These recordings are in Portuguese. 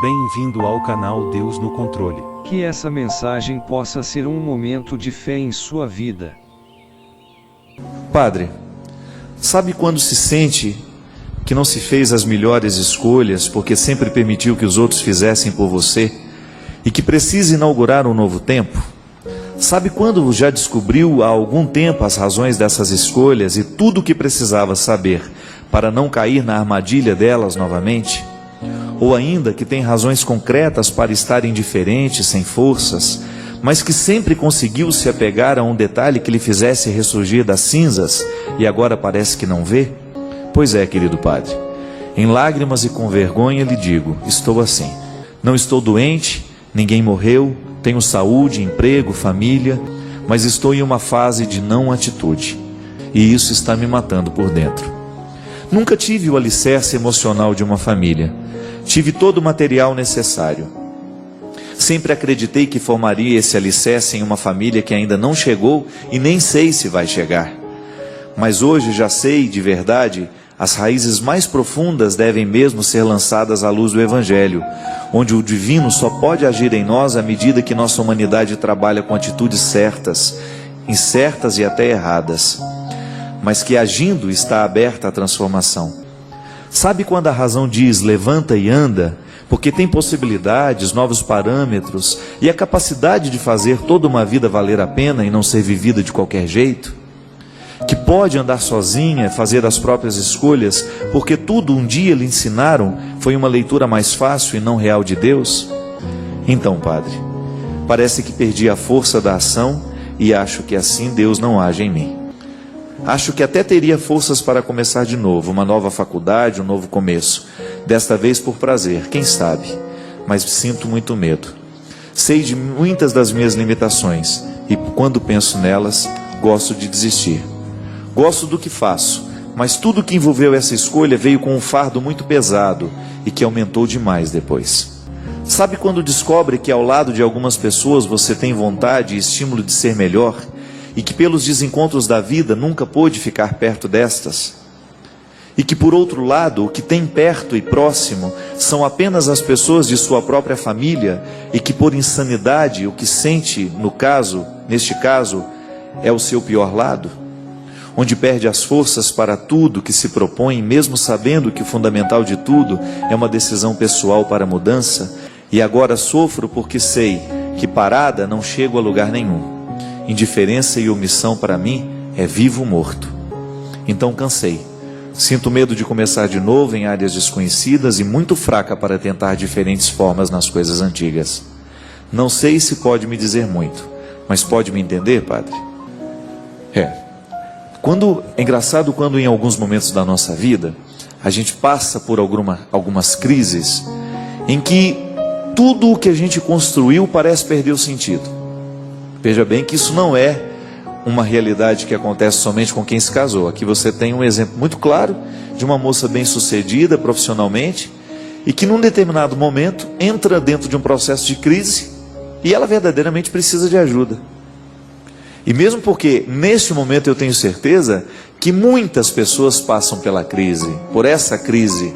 Bem-vindo ao canal Deus no Controle. Que essa mensagem possa ser um momento de fé em sua vida. Padre, sabe quando se sente que não se fez as melhores escolhas porque sempre permitiu que os outros fizessem por você e que precisa inaugurar um novo tempo? Sabe quando já descobriu há algum tempo as razões dessas escolhas e tudo o que precisava saber para não cair na armadilha delas novamente? Ou ainda que tem razões concretas para estar indiferente, sem forças, mas que sempre conseguiu se apegar a um detalhe que lhe fizesse ressurgir das cinzas e agora parece que não vê? Pois é, querido Padre, em lágrimas e com vergonha lhe digo, estou assim. Não estou doente, ninguém morreu, tenho saúde, emprego, família, mas estou em uma fase de não atitude, e isso está me matando por dentro. Nunca tive o alicerce emocional de uma família. Tive todo o material necessário. Sempre acreditei que formaria esse alicerce em uma família que ainda não chegou e nem sei se vai chegar. Mas hoje já sei, de verdade, as raízes mais profundas devem mesmo ser lançadas à luz do Evangelho, onde o divino só pode agir em nós à medida que nossa humanidade trabalha com atitudes certas, incertas e até erradas, mas que agindo está aberta à transformação. Sabe quando a razão diz levanta e anda, porque tem possibilidades, novos parâmetros e a capacidade de fazer toda uma vida valer a pena e não ser vivida de qualquer jeito? Que pode andar sozinha, fazer as próprias escolhas, porque tudo um dia lhe ensinaram foi uma leitura mais fácil e não real de Deus? Então, Padre, parece que perdi a força da ação e acho que assim Deus não age em mim. Acho que até teria forças para começar de novo, uma nova faculdade, um novo começo. Desta vez por prazer, quem sabe? Mas sinto muito medo. Sei de muitas das minhas limitações e quando penso nelas, gosto de desistir. Gosto do que faço, mas tudo que envolveu essa escolha veio com um fardo muito pesado e que aumentou demais depois. Sabe quando descobre que ao lado de algumas pessoas você tem vontade e estímulo de ser melhor? E que pelos desencontros da vida nunca pôde ficar perto destas? E que por outro lado, o que tem perto e próximo são apenas as pessoas de sua própria família e que por insanidade o que sente neste caso, é o seu pior lado? Onde perde as forças para tudo que se propõe, mesmo sabendo que o fundamental de tudo é uma decisão pessoal para a mudança, e agora sofro porque sei que parada não chego a lugar nenhum. Indiferença e omissão para mim é vivo ou morto. Então cansei. Sinto medo de começar de novo em áreas desconhecidas e muito fraca para tentar diferentes formas nas coisas antigas. Não sei se pode me dizer muito, mas pode me entender, Padre? É engraçado quando em alguns momentos da nossa vida a gente passa por algumas crises em que tudo o que a gente construiu parece perder o sentido. Veja bem que isso não é uma realidade que acontece somente com quem se casou. Aqui você tem um exemplo muito claro de uma moça bem-sucedida profissionalmente e que num determinado momento entra dentro de um processo de crise e ela verdadeiramente precisa de ajuda. E mesmo porque neste momento eu tenho certeza que muitas pessoas passam pela crise, por essa crise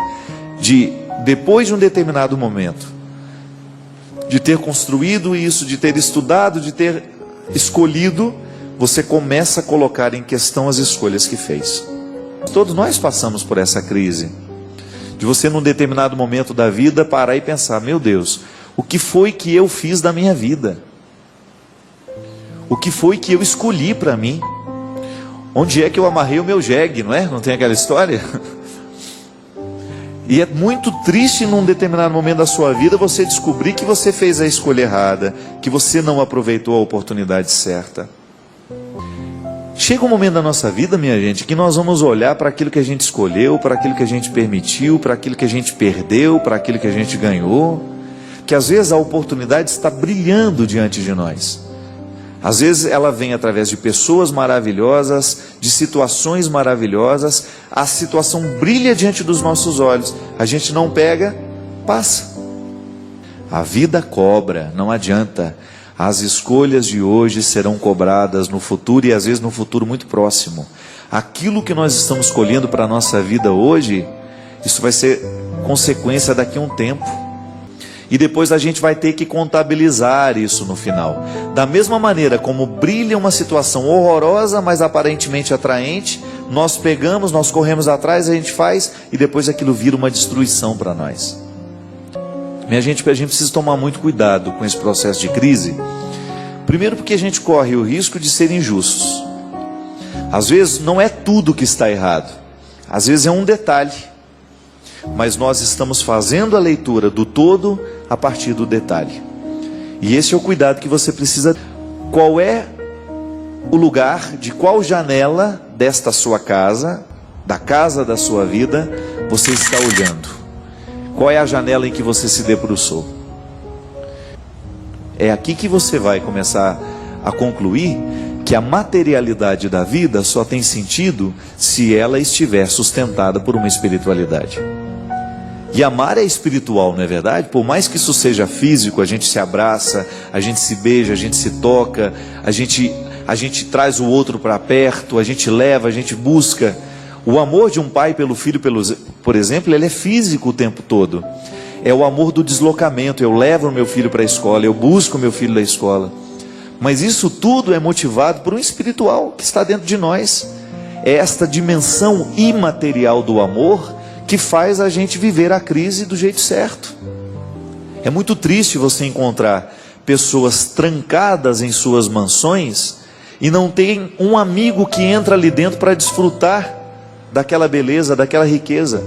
de depois de um determinado momento, de ter construído isso, de ter estudado, de ter escolhido, você começa a colocar em questão as escolhas que fez. Todos nós passamos por essa crise, de você num determinado momento da vida parar e pensar, meu Deus, o que foi que eu fiz da minha vida? O que foi que eu escolhi para mim? Onde é que eu amarrei o meu jegue, não é? Não tem aquela história? E é muito triste num determinado momento da sua vida você descobrir que você fez a escolha errada, que você não aproveitou a oportunidade certa. Chega um momento da nossa vida, minha gente, que nós vamos olhar para aquilo que a gente escolheu, para aquilo que a gente permitiu, para aquilo que a gente perdeu, para aquilo que a gente ganhou, que às vezes a oportunidade está brilhando diante de nós. Às vezes ela vem através de pessoas maravilhosas, de situações maravilhosas, a situação brilha diante dos nossos olhos, a gente não pega, passa. A vida cobra, não adianta. As escolhas de hoje serão cobradas no futuro e às vezes no futuro muito próximo. Aquilo que nós estamos escolhendo para a nossa vida hoje, isso vai ser consequência daqui a um tempo. E depois a gente vai ter que contabilizar isso no final. Da mesma maneira como brilha uma situação horrorosa, mas aparentemente atraente, nós pegamos, nós corremos atrás, a gente faz, e depois aquilo vira uma destruição para nós. Minha gente, a gente precisa tomar muito cuidado com esse processo de crise. Primeiro porque a gente corre o risco de ser injustos. Às vezes não é tudo que está errado. Às vezes é um detalhe. Mas nós estamos fazendo a leitura do todo a partir do detalhe. E esse é o cuidado que você precisa. Qual é o lugar, de qual janela desta sua casa, da casa da sua vida, você está olhando? Qual é a janela em que você se debruçou? É aqui que você vai começar a concluir que a materialidade da vida só tem sentido se ela estiver sustentada por uma espiritualidade. E amar é espiritual, não é verdade? Por mais que isso seja físico, a gente se abraça, a gente se beija, a gente se toca, a gente traz o outro para perto, a gente leva, a gente busca. O amor de um pai pelo filho, por exemplo, ele é físico o tempo todo. É o amor do deslocamento. Eu levo o meu filho para a escola, eu busco o meu filho da escola. Mas isso tudo é motivado por um espiritual que está dentro de nós. É esta dimensão imaterial do amor que faz a gente viver a crise do jeito certo. É muito triste você encontrar pessoas trancadas em suas mansões e não tem um amigo que entra ali dentro para desfrutar daquela beleza, daquela riqueza.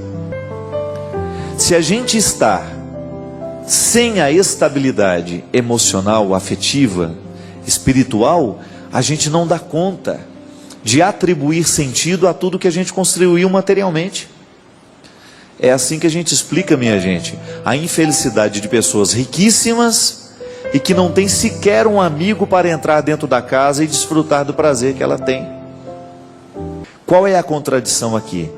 Se a gente está sem a estabilidade emocional, afetiva, espiritual, a gente não dá conta de atribuir sentido a tudo que a gente construiu materialmente. É assim que a gente explica, minha gente, a infelicidade de pessoas riquíssimas e que não tem sequer um amigo para entrar dentro da casa e desfrutar do prazer que ela tem. Qual é a contradição aqui?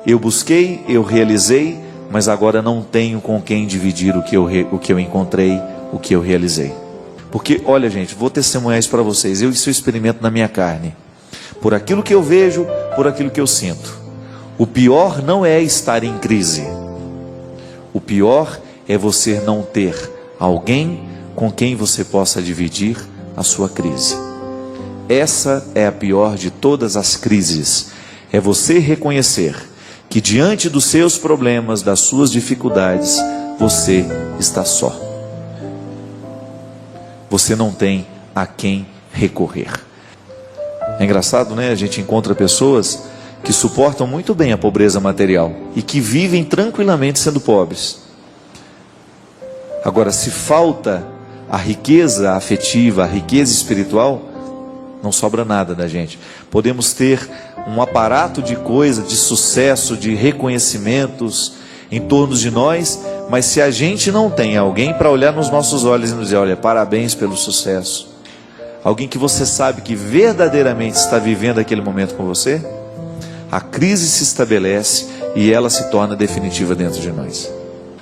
Eu busquei, eu realizei, mas agora não tenho com quem dividir o que eu encontrei, o que eu realizei. Porque, olha gente, vou testemunhar isso para vocês, isso eu experimento na minha carne. Por aquilo que eu vejo, por aquilo que eu sinto. O pior não é estar em crise. O pior é você não ter alguém com quem você possa dividir a sua crise. Essa é a pior de todas as crises. É você reconhecer que diante dos seus problemas, das suas dificuldades, você está só. Você não tem a quem recorrer. É engraçado, né? A gente encontra pessoas que suportam muito bem a pobreza material e que vivem tranquilamente sendo pobres. Agora, se falta a riqueza afetiva, a riqueza espiritual, não sobra nada da gente. Podemos ter um aparato de coisas, de sucesso, de reconhecimentos em torno de nós, mas se a gente não tem alguém para olhar nos nossos olhos e nos dizer, olha, parabéns pelo sucesso, alguém que você sabe que verdadeiramente está vivendo aquele momento com você, a crise se estabelece e ela se torna definitiva dentro de nós.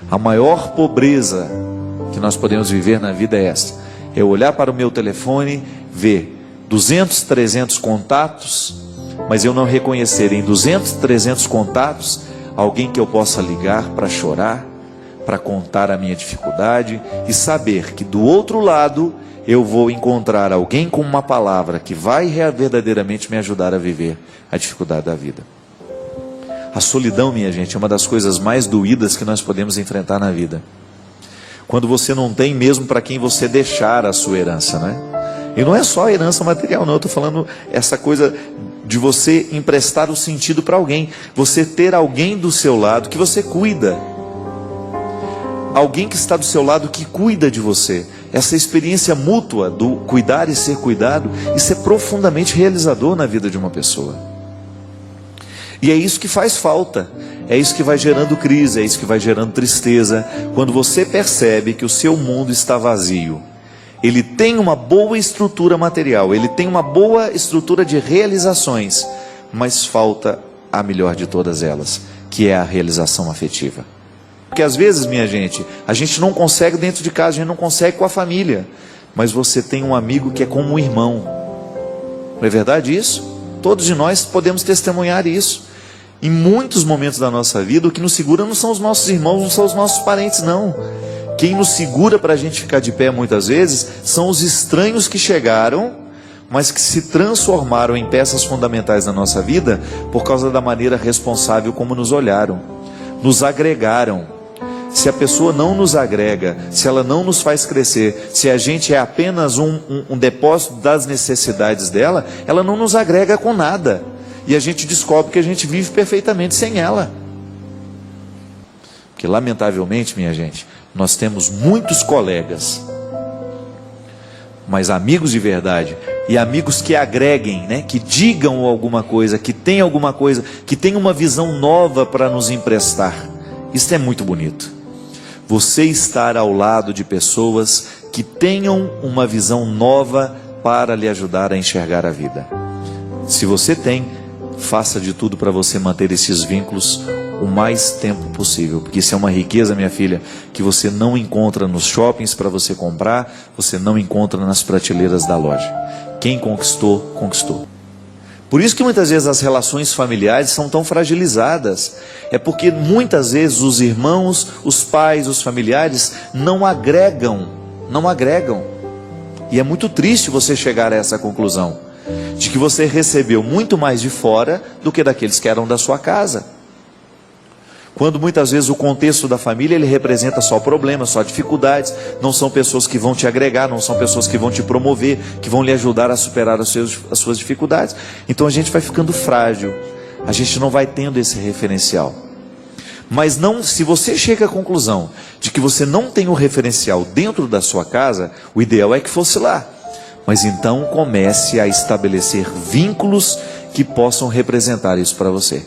A maior pobreza que nós podemos viver na vida é esta: eu olhar para o meu telefone, ver 200, 300 contatos, mas eu não reconhecer em 200, 300 contatos alguém que eu possa ligar para chorar, para contar a minha dificuldade e saber que do outro lado eu vou encontrar alguém com uma palavra que vai verdadeiramente me ajudar a viver a dificuldade da vida. A solidão, minha gente, é uma das coisas mais doídas que nós podemos enfrentar na vida. Quando você não tem mesmo para quem você deixar a sua herança, né? E não é só a herança material, não. Eu estou falando essa coisa de você emprestar o sentido para alguém. Você ter alguém do seu lado que você cuida. Alguém que está do seu lado que cuida de você. Essa experiência mútua do cuidar e ser cuidado, isso é profundamente realizador na vida de uma pessoa. E é isso que faz falta. É isso que vai gerando crise, é isso que vai gerando tristeza. Quando você percebe que o seu mundo está vazio. Ele tem uma boa estrutura material, ele tem uma boa estrutura de realizações, mas falta a melhor de todas elas, que é a realização afetiva. Porque às vezes, minha gente, a gente não consegue dentro de casa, a gente não consegue com a família, mas você tem um amigo que é como um irmão. Não é verdade isso? Todos de nós podemos testemunhar isso. Em muitos momentos da nossa vida, o que nos segura não são os nossos irmãos, não são os nossos parentes, não. Quem nos segura para a gente ficar de pé muitas vezes são os estranhos que chegaram, mas que se transformaram em peças fundamentais na nossa vida por causa da maneira responsável como nos olharam, nos agregaram. Se a pessoa não nos agrega, se ela não nos faz crescer, se a gente é apenas um depósito das necessidades dela, ela não nos agrega com nada. E a gente descobre que a gente vive perfeitamente sem ela. Porque lamentavelmente, minha gente, nós temos muitos colegas, mas amigos de verdade, e amigos que agreguem, né? Que digam alguma coisa, que tenham alguma coisa, que tenham uma visão nova para nos emprestar. Isso é muito bonito. Você estar ao lado de pessoas que tenham uma visão nova para lhe ajudar a enxergar a vida. Se você tem, faça de tudo para você manter esses vínculos o mais tempo possível, porque isso é uma riqueza, minha filha, que você não encontra nos shoppings para você comprar, você não encontra nas prateleiras da loja. Quem conquistou, conquistou. Por isso que muitas vezes as relações familiares são tão fragilizadas. É porque muitas vezes os irmãos, os pais, os familiares não agregam. E é muito triste você chegar a essa conclusão, de que você recebeu muito mais de fora do que daqueles que eram da sua casa. Quando muitas vezes o contexto da família, ele representa só problemas, só dificuldades, não são pessoas que vão te agregar, não são pessoas que vão te promover, que vão lhe ajudar a superar as suas dificuldades. Então a gente vai ficando frágil, a gente não vai tendo esse referencial. Mas não, se você chega à conclusão de que você não tem um referencial dentro da sua casa, o ideal é que fosse lá. Mas então comece a estabelecer vínculos que possam representar isso para você.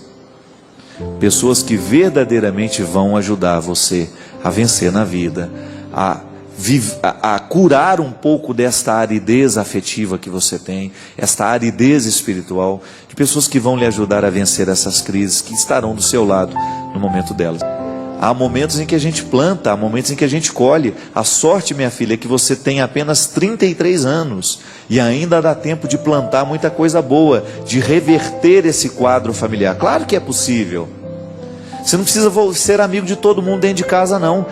Pessoas que verdadeiramente vão ajudar você a vencer na vida, a curar um pouco desta aridez afetiva que você tem, esta aridez espiritual, de pessoas que vão lhe ajudar a vencer essas crises, que estarão do seu lado no momento delas. Há momentos em que a gente planta, há momentos em que a gente colhe. A sorte, minha filha, é que você tem apenas 33 anos e ainda dá tempo de plantar muita coisa boa, de reverter esse quadro familiar. Claro que é possível. Você não precisa ser amigo de todo mundo dentro de casa, não.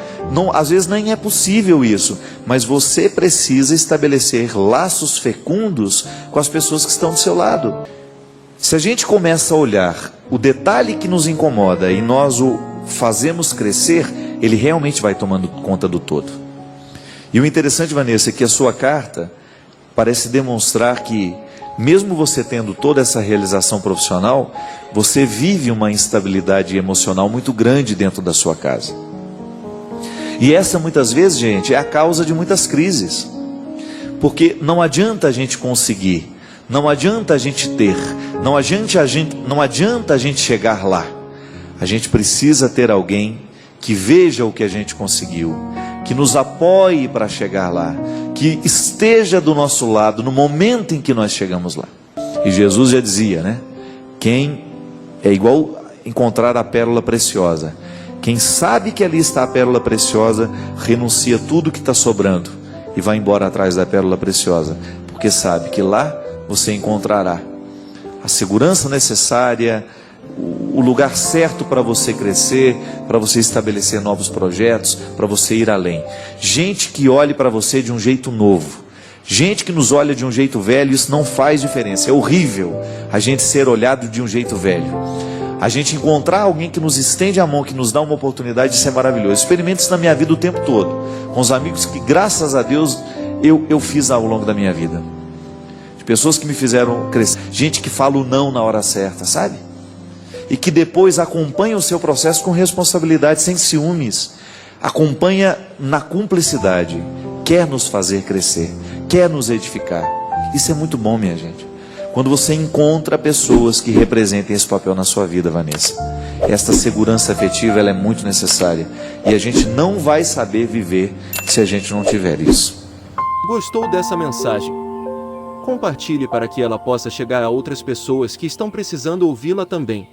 Às vezes nem é possível isso. Mas você precisa estabelecer laços fecundos com as pessoas que estão do seu lado. Se a gente começa a olhar o detalhe que nos incomoda e nós o fazemos crescer, ele realmente vai tomando conta do todo. E o interessante, Vanessa, é que a sua carta parece demonstrar que, mesmo você tendo toda essa realização profissional, você vive uma instabilidade emocional muito grande dentro da sua casa. E essa muitas vezes, gente, é a causa de muitas crises. Porque não adianta a gente conseguir, não adianta a gente ter, não adianta a gente chegar lá. A gente precisa ter alguém que veja o que a gente conseguiu, que nos apoie para chegar lá, que esteja do nosso lado no momento em que nós chegamos lá. E Jesus já dizia, né? Quem é igual encontrar a pérola preciosa. Quem sabe que ali está a pérola preciosa, renuncia tudo que está sobrando e vai embora atrás da pérola preciosa, porque sabe que lá você encontrará a segurança necessária, o lugar certo para você crescer, para você estabelecer novos projetos, para você ir além. Gente que olhe para você de um jeito novo. Gente que nos olha de um jeito velho, isso não faz diferença. É horrível a gente ser olhado de um jeito velho. A gente encontrar alguém que nos estende a mão, que nos dá uma oportunidade, isso é maravilhoso. Experimento isso na minha vida o tempo todo, com os amigos que, graças a Deus, eu fiz ao longo da minha vida. De pessoas que me fizeram crescer. Gente que fala o não na hora certa, sabe? E que depois acompanha o seu processo com responsabilidade, sem ciúmes, acompanha na cumplicidade, quer nos fazer crescer, quer nos edificar. Isso é muito bom, minha gente. Quando você encontra pessoas que representem esse papel na sua vida, Vanessa, esta segurança afetiva, ela é muito necessária, e a gente não vai saber viver se a gente não tiver isso. Gostou dessa mensagem? Compartilhe para que ela possa chegar a outras pessoas que estão precisando ouvi-la também.